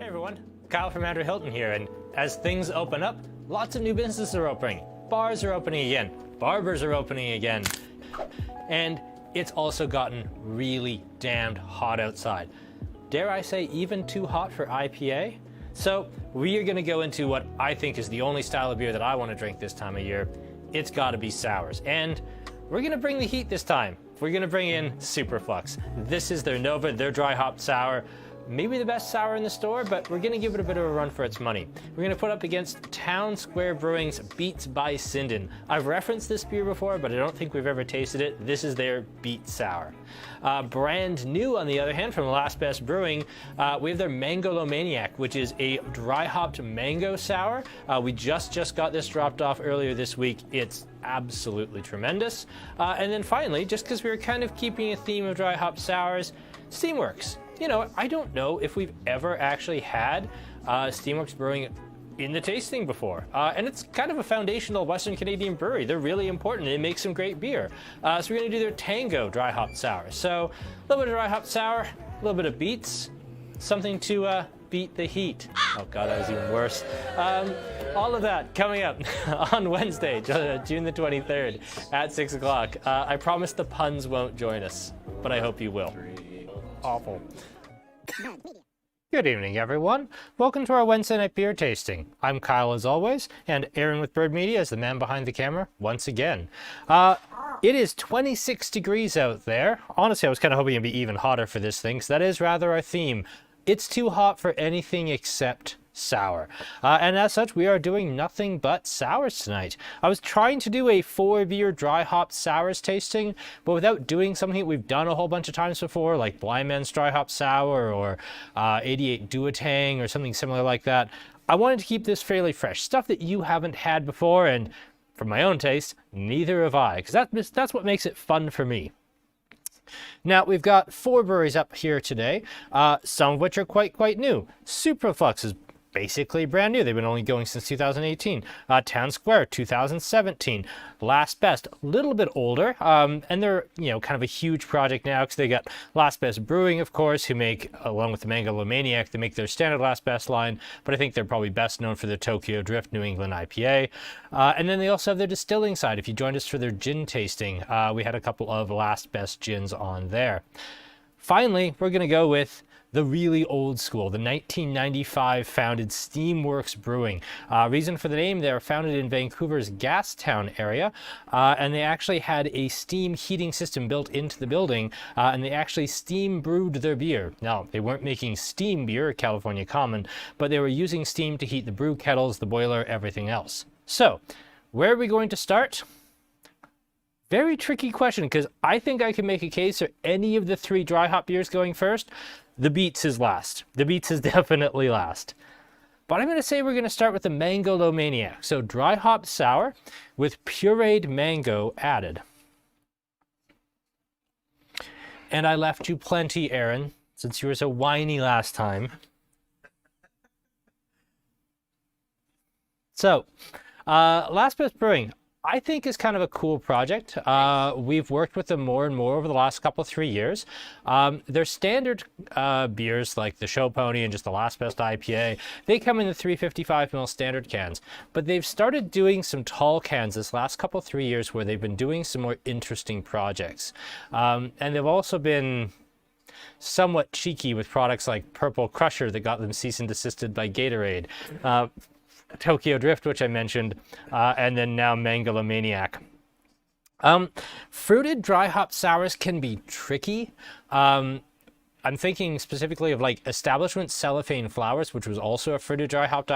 Hey everyone, Kyle from Andrew Hilton here, and as things open up, lots of new businesses are opening. Bars are opening again, barbers are opening again, and it's also gotten really damned hot outside. Dare I say even too hot for IPA? So we are going to go into what I think is the only style of beer that I want to drink this time of year. It's got to be sours, and we're going to bring the heat this time. We're going to bring in Superflux. This is their Nova, their dry hopped sour. Maybe the best sour in the store, but we're going to give it a bit of a run for its money. We're going to put up against Town Square Brewing's Beets by Sinden. I've referenced this beer before, but I don't think we've ever tasted it. This is their Beets sour. Brand new, on the other hand, from Last Best Brewing, we have their Mangolomaniac, which is a dry hopped mango sour. We just got this dropped off earlier this week. It's absolutely tremendous. And then finally, just because we were kind of keeping a theme of dry hopped sours, Steamworks. You know, I don't know if we've ever actually had Steamworks Brewing in the tasting before. And it's kind of a foundational Western Canadian brewery. They're really important. They make some great beer. So we're going to do their Tango dry hopped sour. So a little bit of dry hopped sour, a little bit of Beets, something to beat the heat. Oh God, that was even worse. All of that coming up on Wednesday, June the 23rd at 6 o'clock. I promise the puns won't join us, but I hope you will. Awful. Good evening, everyone. Welcome to our Wednesday night beer tasting. I'm Kyle, as always, and Aaron with Bird Media is the man behind the camera once again. It is 26 degrees out there. Honestly, I was kind of hoping it'd be even hotter for this thing, because that is rather our theme. It's too hot for anything except sour. And as such, we are doing nothing but sours tonight. I was trying to do a 4-beer dry hop sours tasting, but without doing something that we've done a whole bunch of times before, like Blind Man's Dry Hop Sour or 88 Duotang or something similar like that, I wanted to keep this fairly fresh. Stuff that you haven't had before, and for my own taste, neither have I, because that's what makes it fun for me. Now, we've got 4 breweries up here today, some of which are quite new. Superflux is basically brand new. They've been only going since 2018. Town Square, 2017. Last Best, a little bit older, and they're, you know, kind of a huge project now because they got Last Best Brewing, of course, who make, along with the Mangolomaniac, they make their standard Last Best line, but I think they're probably best known for their Tokyo Drift New England IPA. And then they also have their distilling side. If you joined us for their gin tasting, we had a couple of Last Best gins on there. Finally, we're going to go with the really old school, the 1995 founded Steamworks Brewing. Reason for the name, they were founded in Vancouver's Gastown area, and they actually had a steam heating system built into the building, and they actually steam brewed their beer. Now, they weren't making steam beer, California common, but they were using steam to heat the brew kettles, the boiler, everything else. So, where are we going to start? Very tricky question, because I think I can make a case for any of the 3 dry hop beers going first. The Beets is last. The Beets is definitely last. But I'm going to say we're going to start with the Mangolomaniac. So dry hop sour with pureed mango added. And I left you plenty, Aaron, since you were so whiny last time. So, Last Best Brewing, I think is kind of a cool project. We've worked with them more and more over the last 3 years. Their standard beers, like the Show Pony and just the Last Best IPA, they come in the 355ml standard cans. But they've started doing some tall cans this last 3 years where they've been doing some more interesting projects. And they've also been somewhat cheeky with products like Purple Crusher that got them cease and desisted by Gatorade. Tokyo Drift, which I mentioned, and then now Mangolomaniac. Fruited dry hop sours can be tricky. I'm thinking specifically of like Establishment Cellophane Flowers, which was also a fruited dry hopped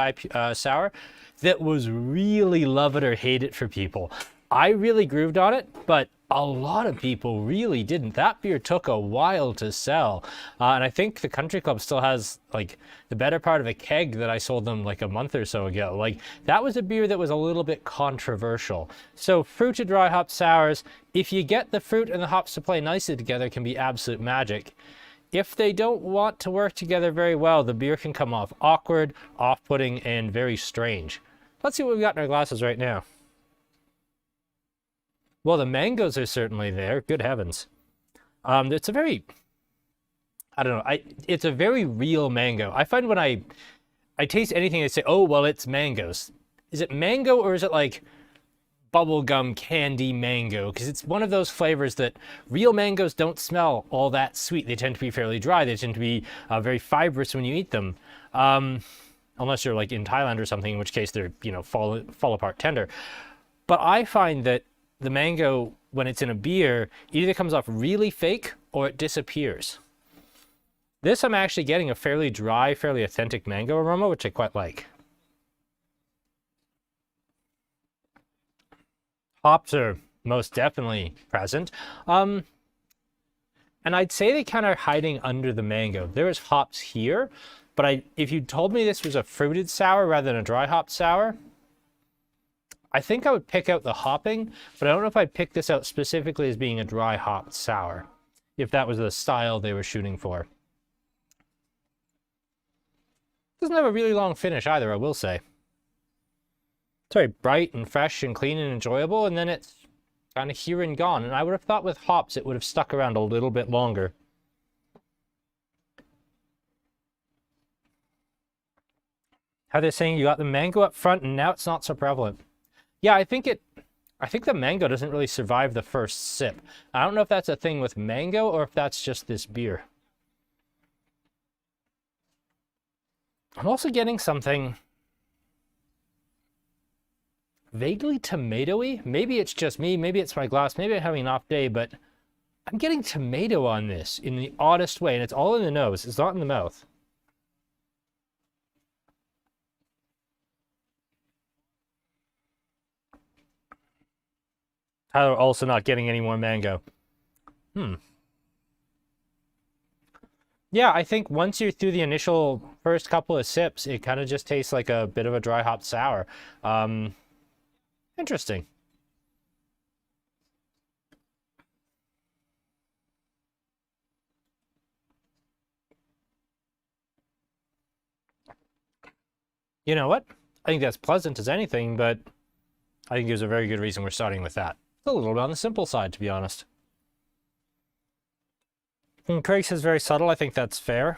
sour that was really love it or hate it for people. I really grooved on it, but a lot of people really didn't. That beer took a while to sell. And I think the Country Club still has like the better part of a keg that I sold them like a month or so ago. Like that was a beer that was a little bit controversial. So fruited dry hop sours, if you get the fruit and the hops to play nicely together, can be absolute magic. If they don't want to work together very well, the beer can come off awkward, off-putting, and very strange. Let's see what we've got in our glasses right now. Well, the mangoes are certainly there. Good heavens. It's a very I don't know. It's a very real mango. I find when I taste anything, they say, oh, well, it's mangoes. Is it mango or is it like bubblegum candy mango? Because it's one of those flavors that real mangoes don't smell all that sweet. They tend to be fairly dry. They tend to be very fibrous when you eat them. Unless you're like in Thailand or something, in which case they're, you know, fall apart tender. But I find that the mango, when it's in a beer, either comes off really fake or it disappears. This, I'm actually getting a fairly dry, fairly authentic mango aroma, which I quite like. Hops are most definitely present. And I'd say they kind of are hiding under the mango. There is hops here, but if you told me this was a fruited sour rather than a dry hop sour, I think I would pick out the hopping, but I don't know if I'd pick this out specifically as being a dry hop sour, if that was the style they were shooting for. Doesn't have a really long finish either, I will say. It's very bright and fresh and clean and enjoyable, and then it's kind of here and gone. And I would have thought with hops it would have stuck around a little bit longer. How they're saying you got the mango up front and now it's not so prevalent. Yeah, I think the mango doesn't really survive the first sip. I don't know if that's a thing with mango or if that's just this beer. I'm also getting something vaguely tomatoey. Maybe it's just me, maybe it's my glass, maybe I'm having an off day, but I'm getting tomato on this in the oddest way, and it's all in the nose, it's not in the mouth. Tyler also not getting any more mango. Yeah, I think once you're through the initial first couple of sips, it kind of just tastes like a bit of a dry hop sour. Interesting. You know what? I think that's pleasant as anything, but I think there's a very good reason we're starting with that. It's a little bit on the simple side, to be honest. And Craig says very subtle. I think that's fair.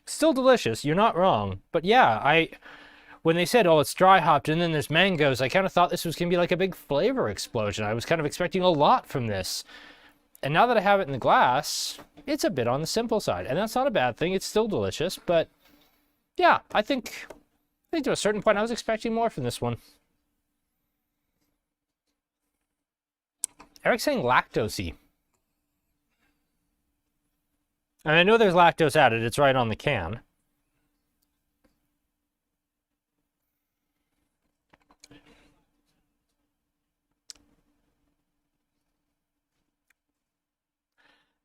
Still delicious. You're not wrong. But yeah, when they said, oh, it's dry hopped and then there's mangoes, I kind of thought this was going to be like a big flavor explosion. I was kind of expecting a lot from this. And now that I have it in the glass, it's a bit on the simple side. And that's not a bad thing. It's still delicious. But yeah, I think to a certain point, I was expecting more from this one. Eric's saying lactose-y. And I know there's lactose added. It's right on the can.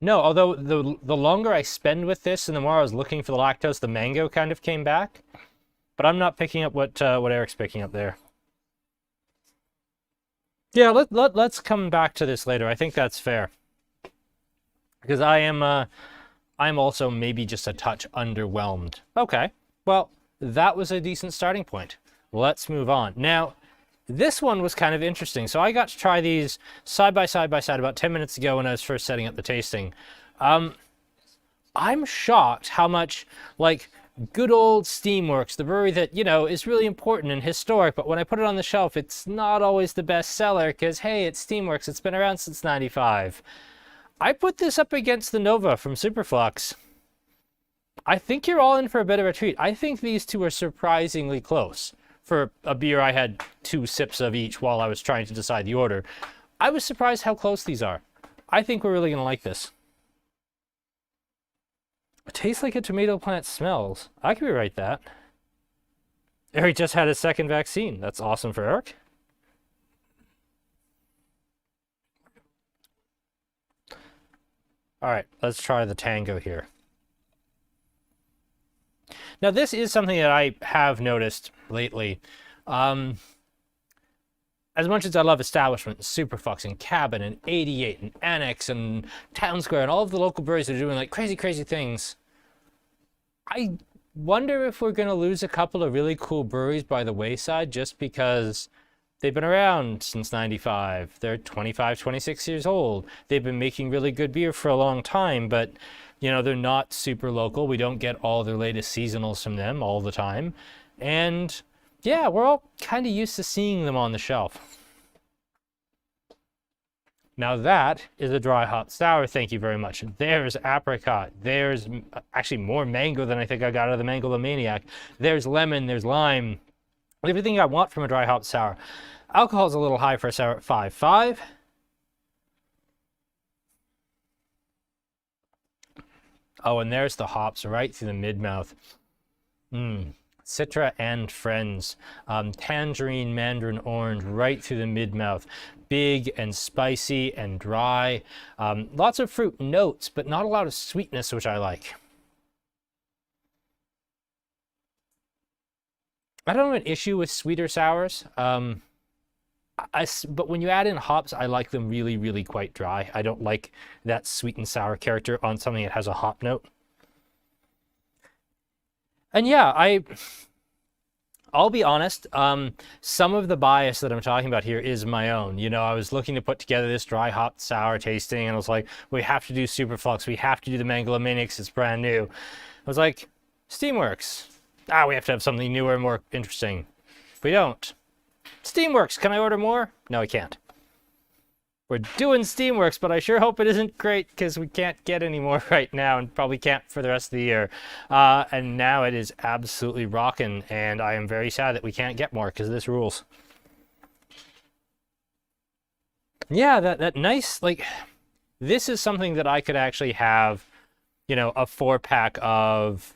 No, although the longer I spend with this and the more I was looking for the lactose, the mango kind of came back. But I'm not picking up what Eric's picking up there. Yeah, let's come back to this later. I think that's fair. Because I'm also maybe just a touch underwhelmed. Okay, well, that was a decent starting point. Let's move on. Now, this one was kind of interesting. So I got to try these side by side about 10 minutes ago when I was first setting up the tasting. I'm shocked how much, like, good old Steamworks, the brewery that, you know, is really important and historic, but when I put it on the shelf, it's not always the best seller because, hey, it's Steamworks. It's been around since '95. I put this up against the Nova from Superflux. I think you're all in for a bit of a treat. I think these two are surprisingly close. For a beer, I had 2 sips of each while I was trying to decide the order. I was surprised how close these are. I think we're really going to like this. It tastes like a tomato plant smells. I could rewrite that. Eric just had his second vaccine. That's awesome for Eric. All right, let's try the Tango here. Now, this is something that I have noticed lately. As much as I love Establishment, and Superflux, and Cabin, and 88, and Annex, and Town Square, and all of the local breweries that are doing like crazy, crazy things, I wonder if we're going to lose a couple of really cool breweries by the wayside just because They've been around since 95. They're 25, 26 years old. They've been making really good beer for a long time, but they're not super local. We don't get all their latest seasonals from them all the time. And yeah, we're all kind of used to seeing them on the shelf. Now that is a dry hop sour, thank you very much. There's apricot. There's actually more mango than I think I got out of the Mangolomaniac. There's lemon, there's lime. Everything I want from a dry hop sour. Alcohol's a little high for a sour at 5.5. Oh, and there's the hops right through the mid-mouth. Citra and Friends. Tangerine, mandarin, orange, right through the mid-mouth. Big and spicy and dry. Lots of fruit notes, but not a lot of sweetness, which I like. I don't have an issue with sweeter sours. But when you add in hops, I like them really, really quite dry. I don't like that sweet and sour character on something that has a hop note. And yeah, I'll be honest, some of the bias that I'm talking about here is my own. I was looking to put together this dry hop sour tasting, and I was like, we have to do Superflux, we have to do the Mangolomaniacs, it's brand new. I was like, Steamworks. We have to have something newer and more interesting. If we don't, Steamworks, can I order more? No, I can't. We're doing Steamworks, but I sure hope it isn't great because we can't get any more right now and probably can't for the rest of the year. And now it is absolutely rocking, and I am very sad that we can't get more because this rules. Yeah, that nice, like, this is something that I could actually have, a 4-pack of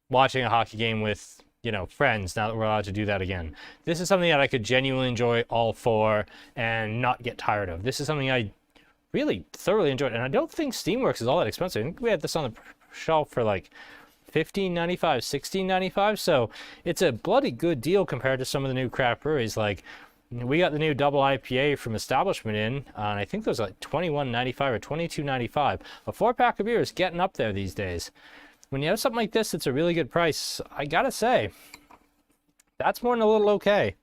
watching a hockey game with, friends, now that we're allowed to do that again. This is something that I could genuinely enjoy all 4 and not get tired of. This is something I really thoroughly enjoyed, and I don't think Steamworks is all that expensive. I think we had this on the shelf for like $15.95, $16.95, so it's a bloody good deal compared to some of the new craft breweries. Like, we got the new double IPA from Establishment in, and I think those are like $21.95 or $22.95. A 4-pack of beer is getting up there these days. When you have something like this, it's a really good price. I gotta say, that's more than a little okay.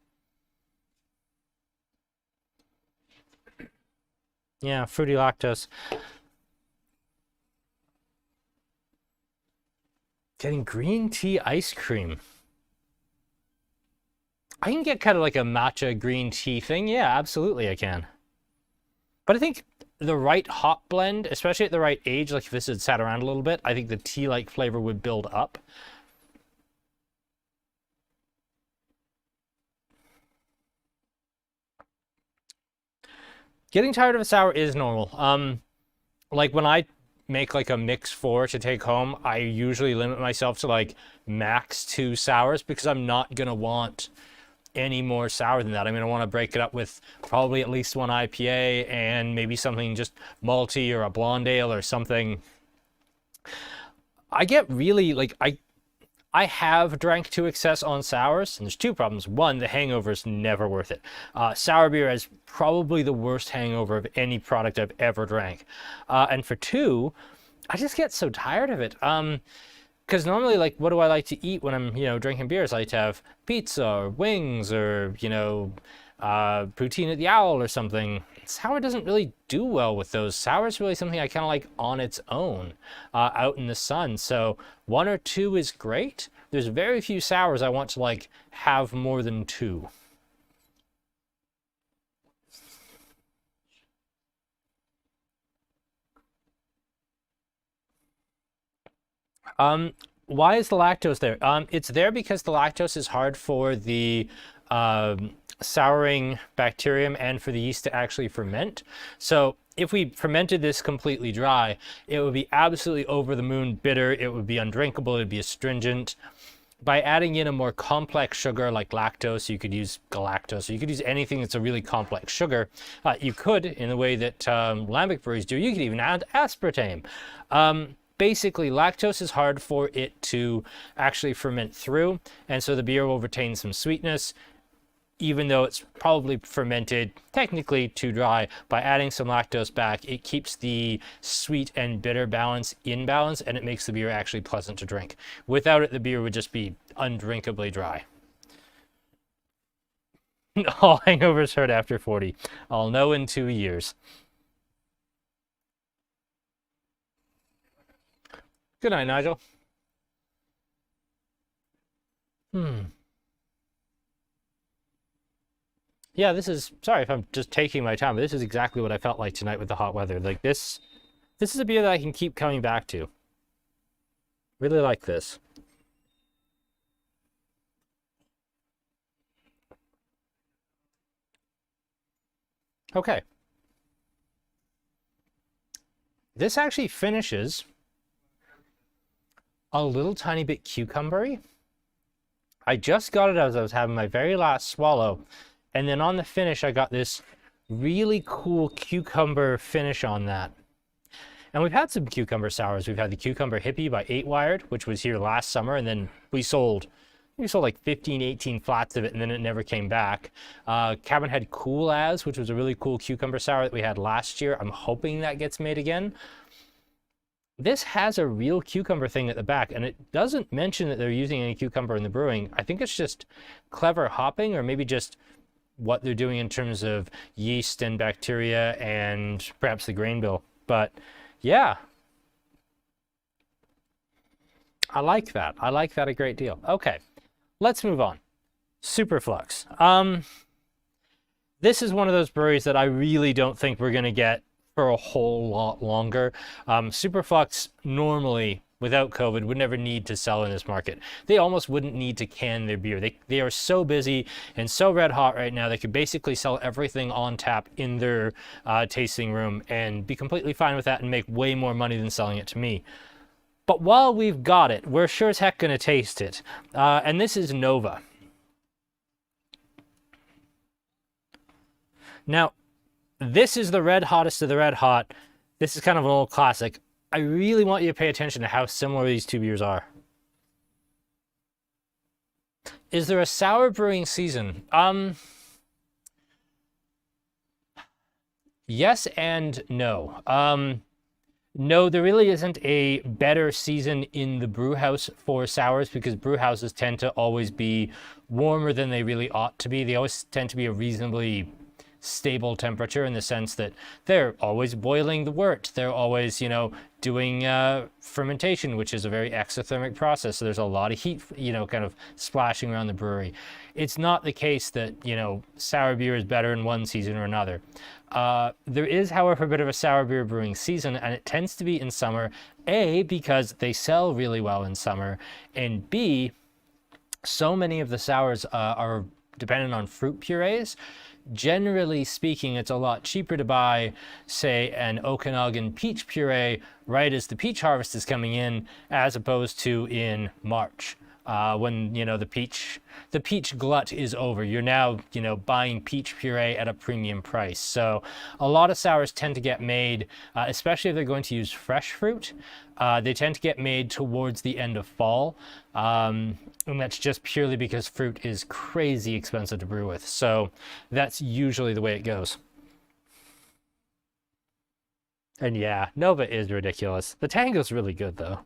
Yeah, fruity lactose. Getting green tea ice cream. I can get kind of like a matcha green tea thing. Yeah, absolutely I can. But I think the right hop blend, especially at the right age, like if this had sat around a little bit, I think the tea-like flavor would build up. Getting tired of a sour is normal. Like when I make like a mix 4 to take home, I usually limit myself to like max 2 sours because I'm not gonna want any more sour than that. I'm going to want to break it up with probably at least 1 IPA and maybe something just malty or a blonde ale or something. I get really like, I have drank to excess on sours, and there's 2 problems. 1, the hangover is never worth it. Sour beer has probably the worst hangover of any product I've ever drank. And for 2, I just get so tired of it. Because normally, like, what do I like to eat when I'm, drinking beers? I like to have pizza or wings or, poutine at the Owl or something. Sour doesn't really do well with those. Sour is really something I kind of like on its own, out in the sun. So 1 or 2 is great. There's very few sours I want to, like, have more than 2. Why is the lactose there? It's there because the lactose is hard for the souring bacterium and for the yeast to actually ferment. So if we fermented this completely dry, it would be absolutely over the moon bitter. It would be undrinkable. It would be astringent. By adding in a more complex sugar like lactose, you could use galactose, you could use anything that's a really complex sugar. You could, in the way that lambic breweries do, you could even add aspartame. Basically, lactose is hard for it to actually ferment through, and so the beer will retain some sweetness, even though it's probably fermented technically too dry. By adding some lactose back, it keeps the sweet and bitter balance in balance, and it makes the beer actually pleasant to drink. Without it, the beer would just be undrinkably dry. All hangovers hurt after 40. I'll know in 2 years. Good night, Nigel. Yeah, this is, sorry if I'm just taking my time, but this is exactly what I felt like tonight with the hot weather. Like this is a beer that I can keep coming back to. Really like this. Okay. This actually finishes a little tiny bit cucumbery. I just got it as I was having my very last swallow, and then on the finish I got this really cool cucumber finish on that. And we've had some cucumber sours. We've had the Cucumber Hippie by 8 Wired, which was here last summer, and then we sold like 15, 18 flats of it, and then it never came back. Cabin Head Cool As, which was a really cool cucumber sour that we had last year. I'm hoping that gets made again. This has a real cucumber thing at the back, and it doesn't mention that they're using any cucumber in the brewing. I think it's just clever hopping, or maybe just what they're doing in terms of yeast and bacteria and perhaps the grain bill. But yeah, I like that. I like that a great deal. Okay, let's move on. Superflux. This is one of those breweries that I really don't think we're going to get for a whole lot longer. Superflux normally, without COVID, would never need to sell in this market. They almost wouldn't need to can their beer. They are so busy and so red hot right now, they could basically sell everything on tap in their tasting room and be completely fine with that and make way more money than selling it to me. But while we've got it, we're sure as heck going to taste it. And this is Nova. Now, this is the red hottest of the red hot. This is kind of an old classic. I really want you to pay attention to how similar these two beers are. Is there a sour brewing season? Yes and no. No, there really isn't a better season in the brew house for sours, because brew houses tend to always be warmer than they really ought to be. They always tend to be a reasonably stable temperature, in the sense that they're always boiling the wort. They're always, doing fermentation, which is a very exothermic process. So there's a lot of heat, kind of splashing around the brewery. It's not the case that, sour beer is better in one season or another. There is, however, a bit of a sour beer brewing season, and it tends to be in summer, A, because they sell really well in summer, and B, so many of the sours are dependent on fruit purees. Generally speaking, it's a lot cheaper to buy, say, an Okanagan peach puree right as the peach harvest is coming in, as opposed to in March, when the peach glut is over. You're now buying peach puree at a premium price. So a lot of sours tend to get made, especially if they're going to use fresh fruit. They tend to get made towards the end of fall. And that's just purely because fruit is crazy expensive to brew with. So that's usually the way it goes. And yeah, Nova is ridiculous. The Tango's really good, though.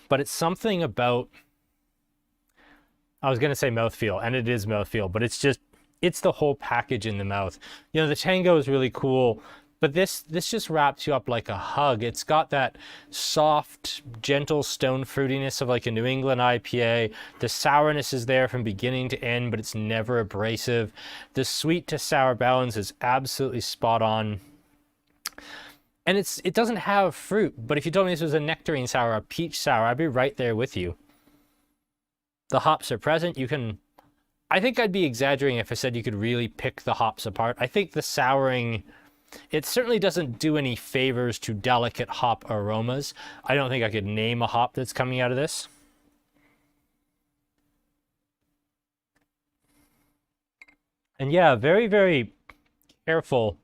But it's something about, I was going to say mouthfeel, and it is mouthfeel, but it's the whole package in the mouth. The Tango is really cool, but this just wraps you up like a hug. It's got that soft, gentle stone fruitiness of like a New England IPA. The sourness is there from beginning to end, but it's never abrasive. The sweet to sour balance is absolutely spot on. And it doesn't have fruit, but if you told me this was a nectarine sour, a peach sour, I'd be right there with you. The hops are present. I think I'd be exaggerating if I said you could really pick the hops apart. I think the souring, it certainly doesn't do any favors to delicate hop aromas. I don't think I could name a hop that's coming out of this. And yeah, very, very careful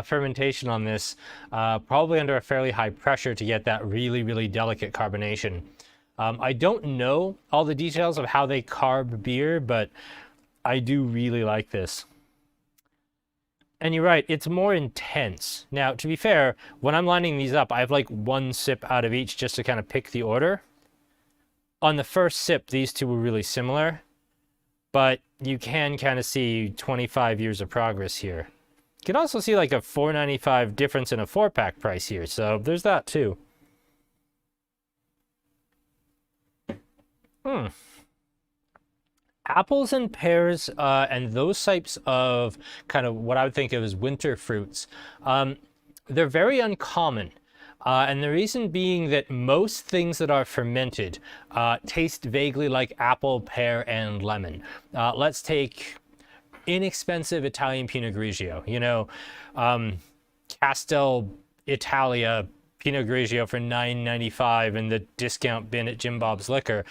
fermentation on this, probably under a fairly high pressure to get that really, really delicate carbonation. I don't know all the details of how they carb beer, but I do really like this. And you're right, it's more intense. Now, to be fair, when I'm lining these up, I have like one sip out of each just to kind of pick the order. on the first sip, these two were really similar, but you can kind of see 25 years of progress here. You can also see like a $4.95 difference in a 4-pack price here, so there's that too. Apples and pears and those types of kind of what I would think of as winter fruits, they're very uncommon. And the reason being that most things that are fermented taste vaguely like apple, pear, and lemon. Let's take inexpensive Italian Pinot Grigio. You know, Castel Italia Pinot Grigio for $9.95 in the discount bin at Jim Bob's Liquor.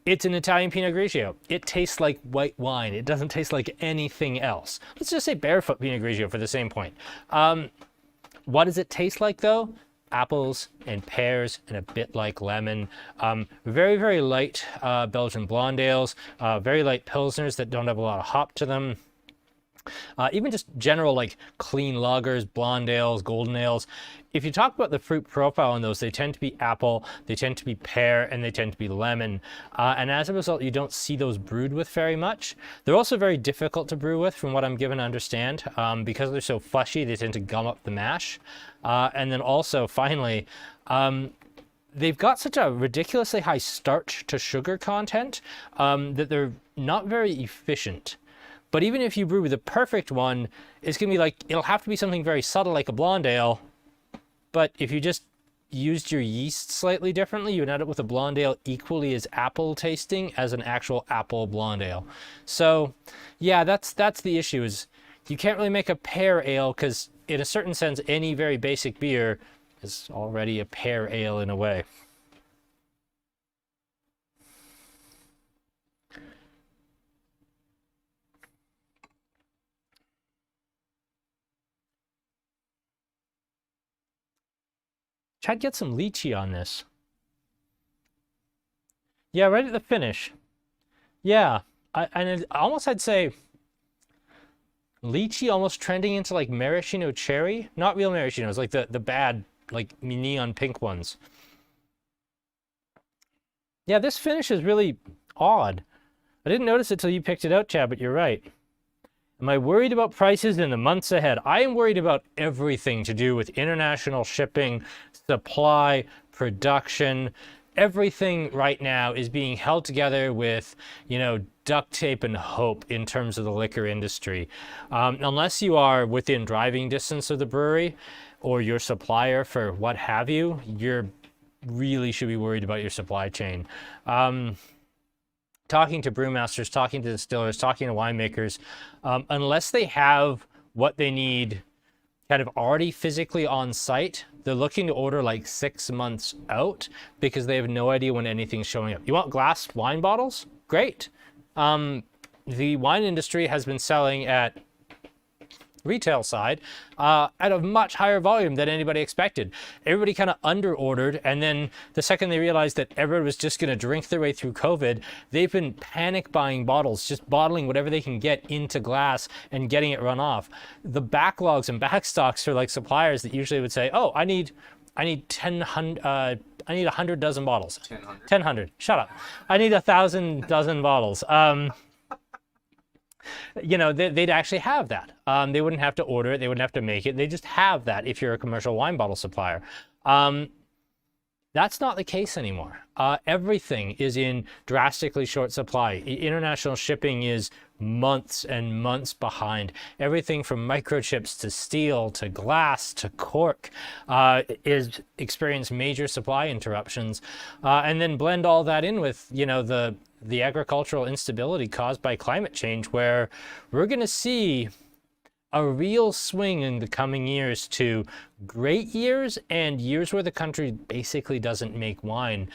It's an Italian Pinot Grigio. It tastes like white wine. It doesn't taste like anything else. Let's just say Barefoot Pinot Grigio for the same point. What does it taste like though? Apples and pears and a bit like lemon. Very, very light Belgian blonde ales, very light pilsners that don't have a lot of hop to them. Even just general like clean lagers, blonde ales, golden ales. If you talk about the fruit profile on those, they tend to be apple, they tend to be pear, and they tend to be lemon. And as a result, you don't see those brewed with very much. They're also very difficult to brew with, from what I'm given to understand. Because they're so fleshy, they tend to gum up the mash. And then also, finally, they've got such a ridiculously high starch to sugar content that they're not very efficient. But even if you brew the perfect one, it's going to be like, it'll have to be something very subtle like a blonde ale. But if you just used your yeast slightly differently, you would end up with a blonde ale equally as apple tasting as an actual apple blonde ale. So yeah, that's the issue, is you can't really make a pear ale because in a certain sense, any very basic beer is already a pear ale in a way. I'd get some lychee on this. Yeah, right at the finish. Yeah, I'd say lychee almost trending into like maraschino cherry. Not real maraschinos, like the bad, like neon pink ones. Yeah, this finish is really odd. I didn't notice it till you picked it out, Chad, but you're right. Am I worried about prices in the months ahead? I am worried about everything to do with international shipping, supply, production. Everything right now is being held together with, you know, duct tape and hope in terms of the liquor industry. Unless you are within driving distance of the brewery or your supplier for what have you, you really should be worried about your supply chain. Talking to brewmasters, talking to distillers, talking to winemakers, unless they have what they need kind of already physically on site, they're looking to order like 6 months out because they have no idea when anything's showing up. You want glass wine bottles? Great. The wine industry has been selling at retail side at a much higher volume than anybody expected. Everybody kind of under-ordered, and then the second they realized that everyone was just going to drink their way through COVID, they've been panic buying bottles, just bottling whatever they can get into glass and getting it run off. The backlogs and backstocks for like suppliers that usually would say, oh, I need 100 dozen bottles. 1,000. Shut up. I need 1,000 dozen bottles. You know, they'd actually have that. They wouldn't have to order it. They wouldn't have to make it. They just have that if you're a commercial wine bottle supplier. That's not the case anymore. Everything is in drastically short supply. International shipping is months and months behind. Everything from microchips to steel to glass to cork is experienced major supply interruptions. And then blend all that in with, you know, the agricultural instability caused by climate change, where we're going to see a real swing in the coming years to great years and years where the country basically doesn't make wine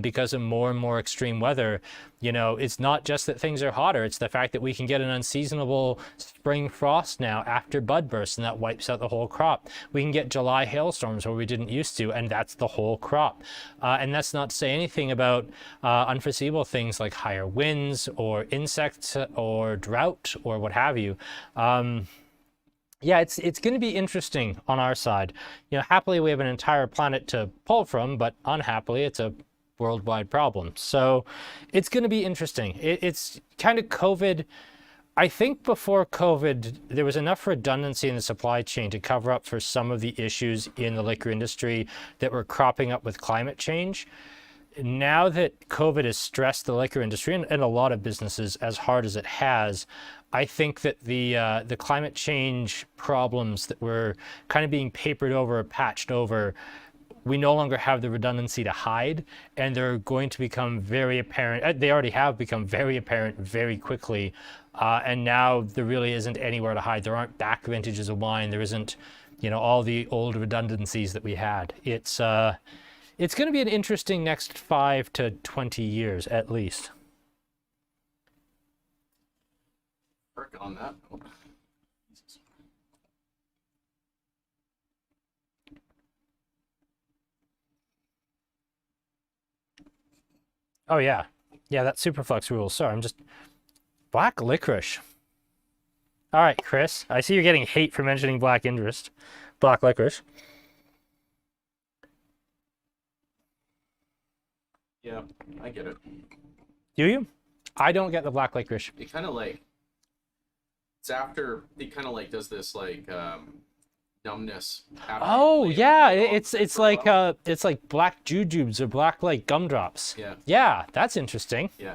because of more and more extreme weather. You know, it's not just that things are hotter, it's the fact that we can get an unseasonable spring frost now after bud burst, and that wipes out the whole crop. We can get July hailstorms where we didn't used to, and that's the whole crop. And that's not to say anything about unforeseeable things like higher winds or insects or drought or what have you. Yeah, it's going to be interesting on our side. You know, happily we have an entire planet to pull from, but unhappily it's a worldwide problem. So it's going to be interesting. It's kind of COVID. I think before COVID, there was enough redundancy in the supply chain to cover up for some of the issues in the liquor industry that were cropping up with climate change. Now that COVID has stressed the liquor industry and a lot of businesses as hard as it has, I think that the climate change problems that were kind of being papered over, patched over, we no longer have the redundancy to hide, and they're going to become very apparent. They already have become very apparent very quickly, and now there really isn't anywhere to hide. There aren't back vintages of wine. There isn't, all the old redundancies that we had. It's going to be an interesting next 5 to 20 years at least. Work on that. Oh yeah, that Superflux rule. Sorry, I'm just black licorice. All right, Chris. I see you're getting hate for mentioning black licorice. Yeah, I get it. Do you? I don't get the black licorice. It kind of like, it's after, it kind of like does this like numbness. Oh yeah, it's like black jujubes or black like gumdrops. Yeah, that's interesting. Yeah,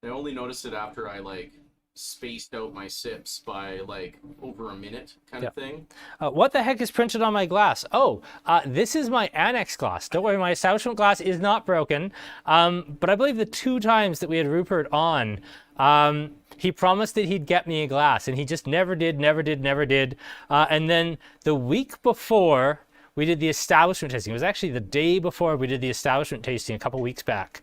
I only noticed it after I like spaced out my sips by like over a minute kind of thing. What the heck is printed on my glass? Oh, this is my annex glass. Don't worry, my establishment glass is not broken. But I believe the 2 times that we had Rupert on, he promised that he'd get me a glass, and he just never did. And then the week before we did the establishment tasting, it was actually the day before we did the establishment tasting a couple weeks back,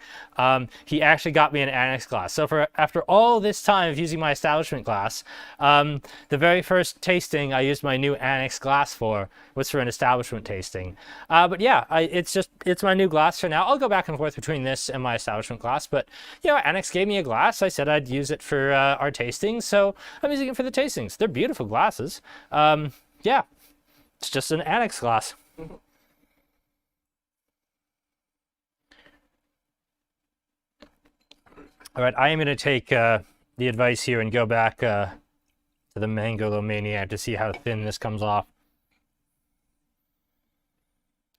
he actually got me an annex glass. So after all this time of using my establishment glass, the very first tasting I used my new annex glass was for an establishment tasting. But yeah, it's my new glass for now. I'll go back and forth between this and my establishment glass, but Annex gave me a glass. I said I'd use it for our tastings, so I'm using it for the tastings. They're beautiful glasses. Yeah, it's just an annex glass. All right, I am going to take the advice here and go back to the Mangolomaniac to see how thin this comes off.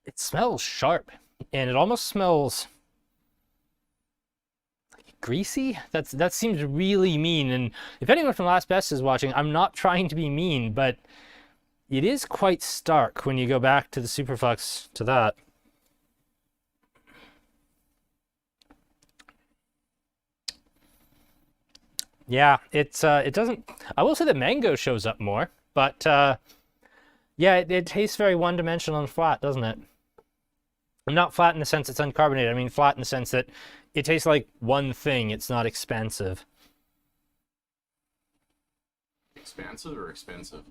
It smells sharp, and it almost smells like greasy. That seems really mean, and if anyone from Last Best is watching, I'm not trying to be mean, but it is quite stark when you go back to the Superflux to that. Yeah, it doesn't. I will say that mango shows up more, but yeah, it tastes very one-dimensional and flat, doesn't it? Not flat in the sense it's uncarbonated. I mean flat in the sense that it tastes like one thing. It's not expansive. Expansive or expensive?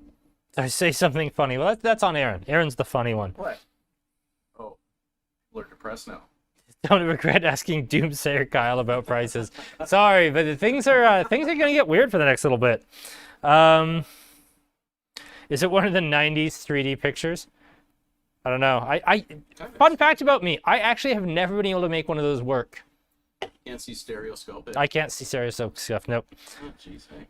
Did I say something funny? Well, that's on Aaron. Aaron's the funny one. What? Oh, we're depressed now. Don't regret asking Doomsayer Kyle about prices. Sorry, but things are going to get weird for the next little bit. Is it one of the 90s 3D pictures? I don't know. Fun fact about me, I actually have never been able to make one of those work. Can't see stereoscope it? I can't see stereoscope stuff, nope. Oh, jeez, hey.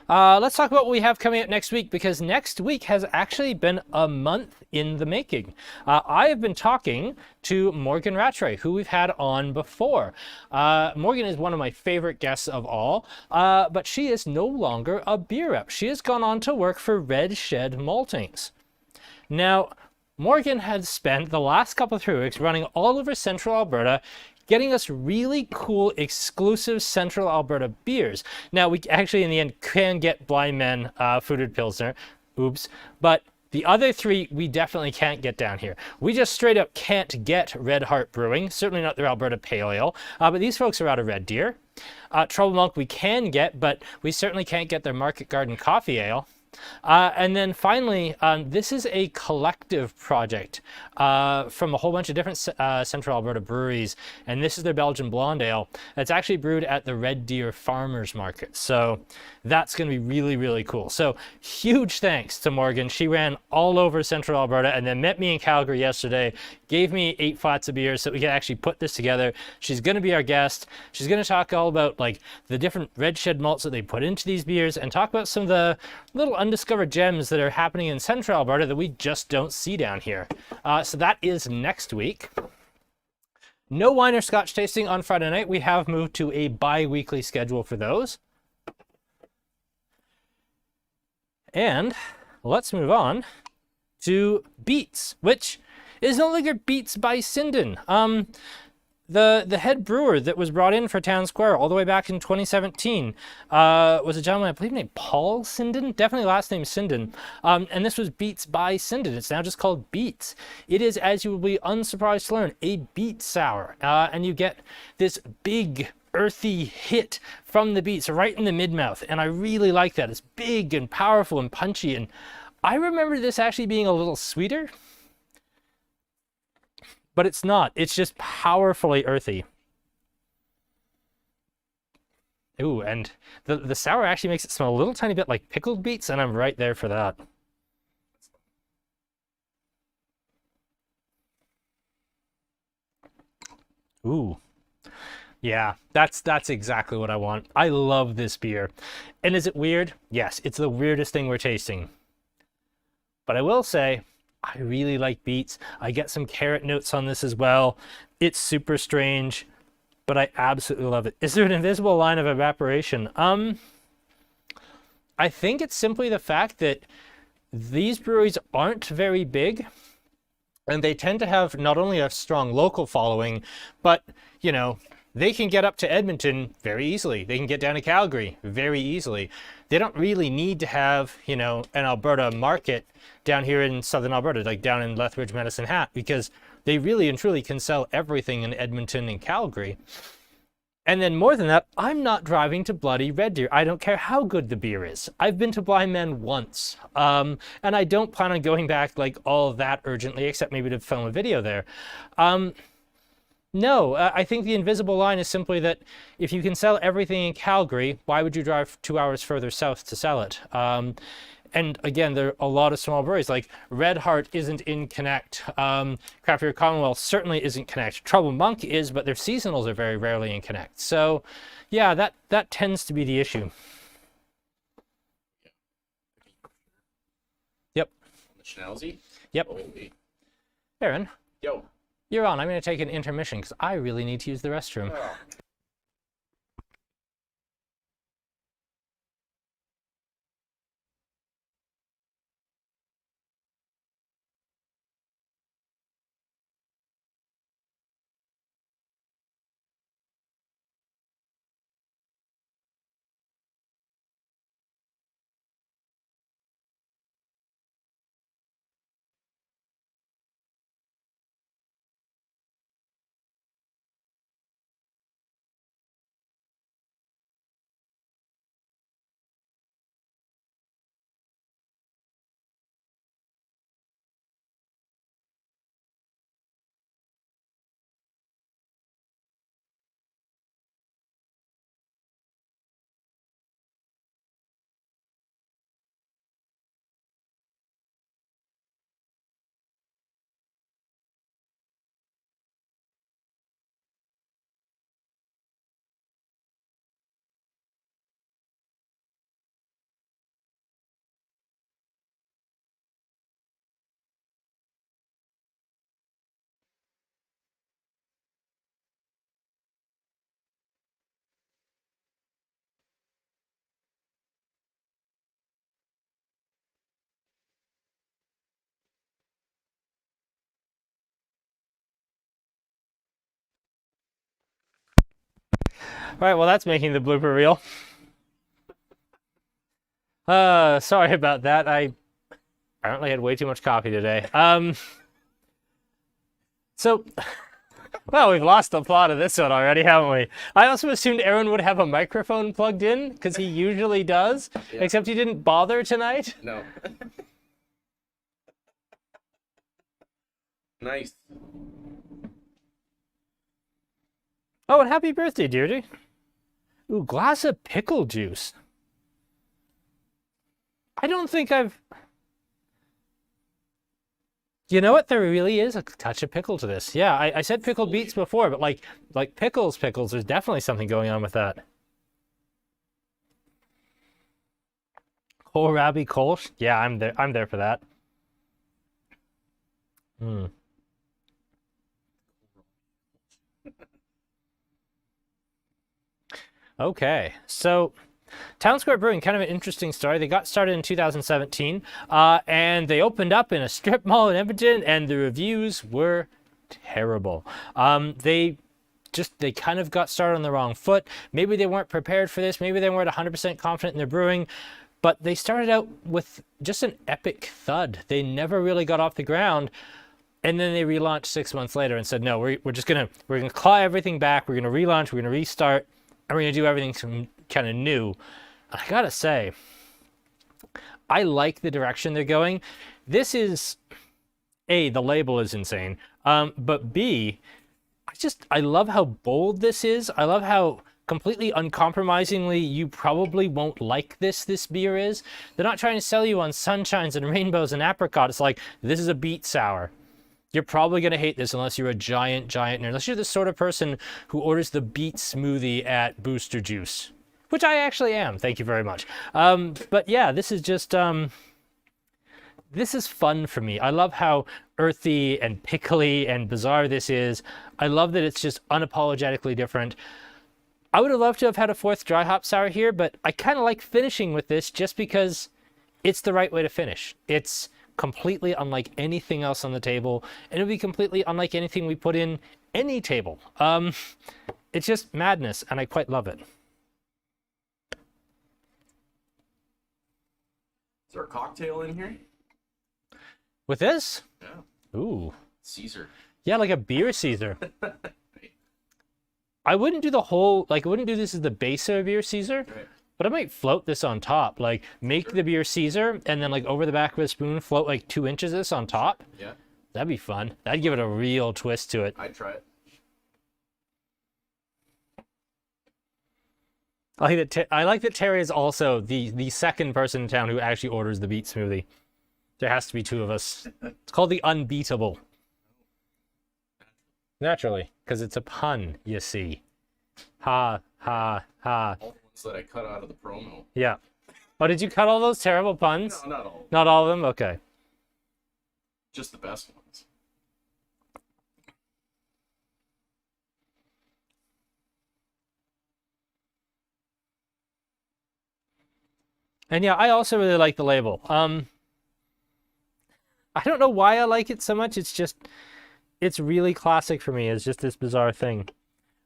Let's talk about what we have coming up next week, because next week has actually been a month in the making. I have been talking to Morgan Rattray, who we've had on before. Morgan is one of my favorite guests of all, but she is no longer a beer rep. She has gone on to work for Red Shed Maltings. Now, Morgan had spent the last couple of 3 weeks running all over Central Alberta, getting us really cool, exclusive Central Alberta beers. Now, we actually, in the end, can get Blind Men Fruited Pilsner. Oops. But the other 3, we definitely can't get down here. We just straight up can't get Red Heart Brewing, certainly not their Alberta Pale Ale. But these folks are out of Red Deer. Trouble Monk we can get, but we certainly can't get their Market Garden Coffee Ale. And then finally, this is a collective project from a whole bunch of different Central Alberta breweries, and this is their Belgian Blonde Ale. It's actually brewed at the Red Deer Farmers Market, so that's going to be really, really cool. So huge thanks to Morgan. She ran all over Central Alberta and then met me in Calgary yesterday, gave me 8 flats of beer so we can actually put this together. She's going to be our guest. She's going to talk all about like the different red shed malts that they put into these beers and talk about some of the little undiscovered gems that are happening in Central Alberta that we just don't see down here. So that is next week. No wine or scotch tasting on Friday night. We have moved to a bi-weekly schedule for those. And let's move on to Beets, which is no longer Beets by Sinden. The head brewer that was brought in for Town Square all the way back in 2017 was a gentleman, I believe, named Paul Sinden, definitely last name Sinden. And this was Beets by Sinden. It's now just called Beets. It is, as you will be unsurprised to learn, a beet sour. And you get this big, earthy hit from the beets right in the mid-mouth. And I really like that. It's big and powerful and punchy. And I remember this actually being a little sweeter. But it's not. It's just powerfully earthy. Ooh, and the sour actually makes it smell a little tiny bit like pickled beets, and I'm right there for that. Ooh. Yeah, that's exactly what I want. I love this beer. And is it weird? Yes, it's the weirdest thing we're tasting. But I will say, I really like beets. I get some carrot notes on this as well. It's super strange, but I absolutely love it. Is there an invisible line of evaporation? I think it's simply the fact that these breweries aren't very big, and they tend to have not only a strong local following, but, you know, they can get up to Edmonton very easily. They can get down to Calgary very easily. They don't really need to have, you know, an Alberta market down here in southern Alberta, like down in Lethbridge, Medicine Hat, because they really and truly can sell everything in Edmonton and Calgary. And then more than that, I'm not driving to bloody Red Deer. I don't care how good the beer is. I've been to Blind Man once, and I don't plan on going back like all that urgently, except maybe to film a video there. No, I think the invisible line is simply that if you can sell everything in Calgary, why would you drive 2 hours further south to sell it? And again, there are a lot of small breweries, like Red Heart isn't in Connect. Craft Beer Commonwealth certainly isn't Connect. Trouble Monk is, but their seasonals are very rarely in Connect. So yeah, that tends to be the issue. Yep. The Schnauzy? Yep. Aaron. Yo. You're on. I'm going to take an intermission because I really need to use the restroom. Oh. All right, well, that's making the blooper reel. Sorry about that. I apparently had way too much coffee today. So Well, we've lost the plot of this one already, haven't we? I also assumed Aaron would have a microphone plugged in, because he usually does, except he didn't bother tonight. No. Nice. Oh, and happy birthday, Deirdre. Ooh, glass of pickle juice. I don't think I've... You know what? There really is a touch of pickle to this. Yeah, I said pickled beets before, but like pickles, there's definitely something going on with that. Kohlrabi Kolsch? Yeah, I'm there for that. Hmm. Okay, so Town Square Brewing, kind of an interesting story. They got started in 2017, and they opened up in a strip mall in Edmonton, and the reviews were terrible. They kind of got started on the wrong foot. Maybe they weren't prepared for this. Maybe they weren't 100% confident in their brewing, but they started out with just an epic thud. They never really got off the ground. And then they relaunched 6 months later and said, no, we're gonna claw everything back. We're gonna relaunch. We're gonna restart. And we're gonna do everything kind of new. I gotta say, I like the direction they're going. This is, A, the label is insane, but B, I love how bold this is. I love how completely uncompromisingly you probably won't like this beer is. They're not trying to sell you on sunshines and rainbows and apricot. It's like, this is a beet sour. You're probably going to hate this unless you're a giant nerd. Unless you're the sort of person who orders the beet smoothie at Booster Juice, which I actually am. Thank you very much. But yeah, this is just, this is fun for me. I love how earthy and pickly and bizarre this is. I love that it's just unapologetically different. I would have loved to have had a fourth dry hop sour here, but I kind of like finishing with this just because it's the right way to finish. It's completely unlike anything else on the table, and it'll be completely unlike anything we put in any table. It's just madness, and I quite love it. Is there a cocktail in here? With this? Yeah. Ooh. Caesar. Yeah, like a beer Caesar. I wouldn't do the whole, like, I wouldn't do this as the base of a beer Caesar. Right. But I might float this on top, like make the beer Caesar and then like over the back of a spoon, float like 2 inches of this on top. Yeah. That'd be fun. That'd give it a real twist to it. I'd try it. I like that Terry is also the second person in town who actually orders the beet smoothie. There has to be two of us. It's called the Unbeatable. Naturally, because it's a pun, you see. Ha, ha, ha. That I cut out of the promo. Yeah. Oh, did you cut all those terrible puns? No, not all. Not all of them? Okay. Just the best ones. And yeah, I also really like the label. I don't know why I like it so much. It's really classic for me. It's just this bizarre thing.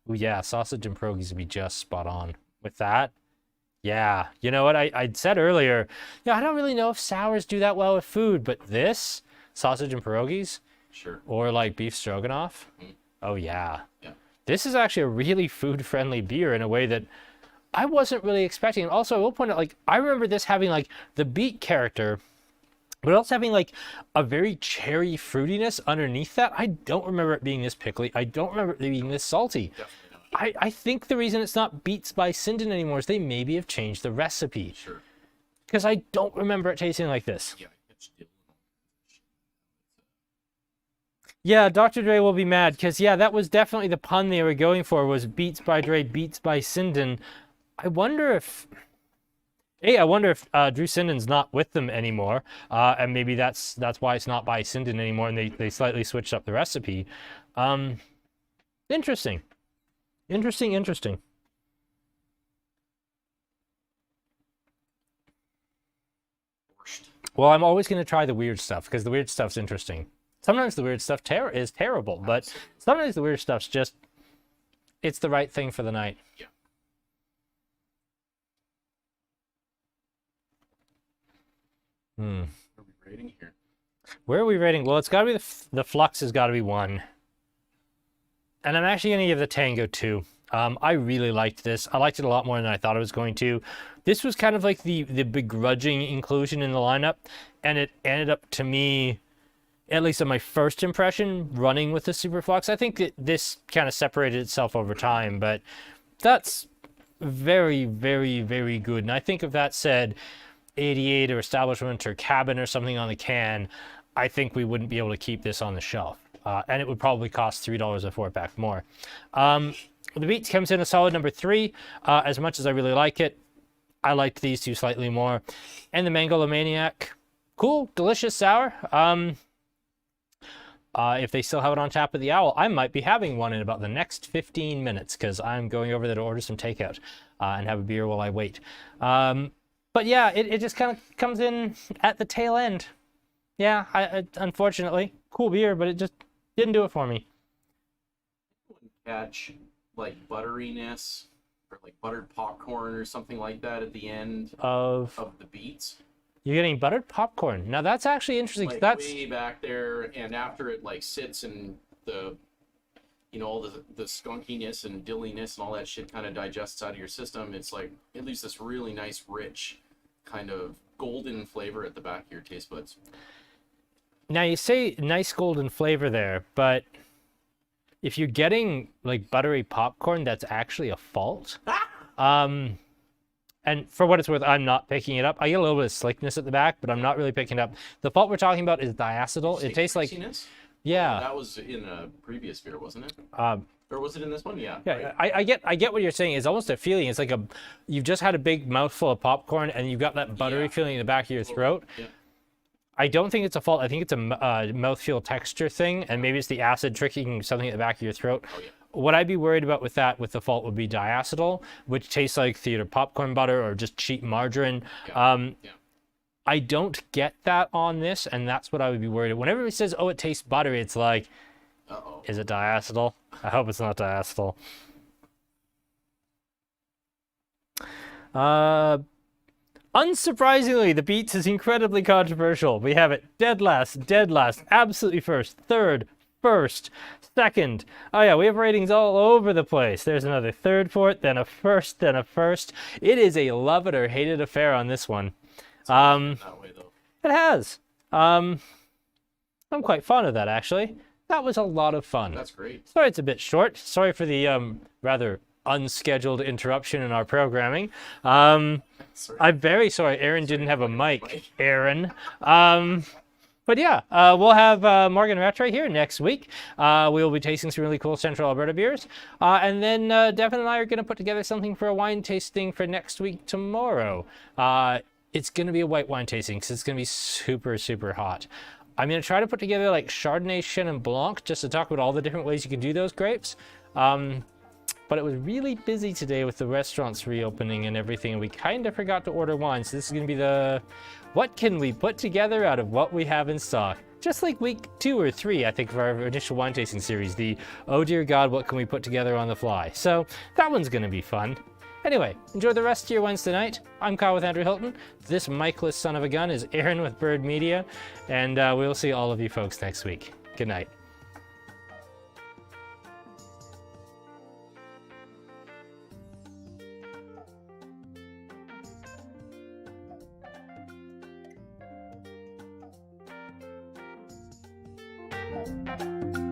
Ooh, yeah, sausage and pierogies would be just spot on. With that, yeah, you know what I said earlier, I don't really know if sours do that well with food, but this sausage and pierogies, sure, or like beef stroganoff, oh yeah, yeah, this is actually a really food-friendly beer in a way that I wasn't really expecting. And also, I will point out, like, I remember this having like the beet character, but also having like a very cherry fruitiness underneath that. I don't remember it being this pickly. I don't remember it being this salty. Definitely. I think the reason it's not Beets by Sinden anymore is they maybe have changed the recipe. Sure. Because I don't remember it tasting like this. Yeah, Dr. Dre will be mad because, yeah, that was definitely the pun they were going for, was Beets by Dre, Beets by Sinden. I wonder if Drew Sinden's not with them anymore, and maybe that's why it's not by Sinden anymore, and they slightly switched up the recipe. Interesting. Interesting. Well, I'm always going to try the weird stuff because the weird stuff's interesting. Sometimes the weird stuff is terrible, but sometimes the weird stuff's just, it's the right thing for the night. Yeah. Where are we rating here? Where are we rating? Well, it's got to be the Flux has got to be 1. and I'm actually going to give the Tango 2. I really liked this. I liked it a lot more than I thought I was going to. This was kind of like the begrudging inclusion in the lineup, and it ended up, to me, at least on my first impression, running with the Superflux. I think that this kind of separated itself over time, but that's very, very, very good. And I think if that said 88 or Establishment or Cabin or something on the can, I think we wouldn't be able to keep this on the shelf. And it would probably cost $3 a 4-pack more. The Beets comes in a solid number 3. As much as I really like it, I liked these two slightly more. And the Mangolomaniac, cool, delicious sour. If they still have it on tap at the Owl, I might be having one in about the next 15 minutes because I'm going over there to order some takeout and have a beer while I wait. But yeah, it just kind of comes in at the tail end. Yeah, I unfortunately, cool beer, but it just didn't do it for me. Catch like butteriness or like buttered popcorn or something like that at the end of the Beets. You're getting buttered popcorn. Now that's actually interesting. Like that's way back there, and after it like sits and the, you know, all the skunkiness and dilliness and all that shit kind of digests out of your system, it's like it leaves this really nice, rich, kind of golden flavor at the back of your taste buds. Now you say nice golden flavor there, but if you're getting like buttery popcorn, that's actually a fault. And for what it's worth, I'm not picking it up. I get a little bit of slickness at the back, but I'm not really picking it up. The fault we're talking about is diacetyl. It tastes like, yeah. That was in a previous beer, wasn't it? Or was it in this one? Yeah. Yeah, right. I get what you're saying. It's almost a feeling. It's like you've just had a big mouthful of popcorn and you've got that buttery feeling in the back of your throat. Yeah. I don't think it's a fault. I think it's a mouthfeel texture thing, and maybe it's the acid tricking something at the back of your throat. Oh, yeah. What I'd be worried about with the fault would be diacetyl, which tastes like either popcorn butter or just cheap margarine. Yeah. I don't get that on this, and that's what I would be worried about. Whenever it says, oh, it tastes buttery, it's like, is it diacetyl? I hope it's not diacetyl. Unsurprisingly, the Beets is incredibly controversial. We have it dead last, absolutely first, third, first, second. Oh yeah, we have ratings all over the place. There's another third for it, then a first, then a first. It is a love it or hate it affair on this one. That way, though. It has. I'm quite fond of that, actually. That was a lot of fun. That's great. Sorry it's a bit short. Sorry for the rather unscheduled interruption in our programming. I'm very sorry Aaron didn't have a mic, Aaron. But yeah, we'll have Morgan Rattray here next week. We'll be tasting some really cool Central Alberta beers. And then Devin and I are going to put together something for a wine tasting for next week tomorrow. It's going to be a white wine tasting because it's going to be super, super hot. I'm going to try to put together like Chardonnay, Chenin Blanc, just to talk about all the different ways you can do those grapes. But it was really busy today with the restaurants reopening and everything, and we kind of forgot to order wine. So this is going to be the, what can we put together out of what we have in stock? Just like week 2 or 3, I think, of our initial wine tasting series, the, oh dear God, what can we put together on the fly? So that one's going to be fun. Anyway, enjoy the rest of your Wednesday night. I'm Kyle with Andrew Hilton. This Mikeless son of a gun is Aaron with Bird Media, and we'll see all of you folks next week. Good night. Thank you.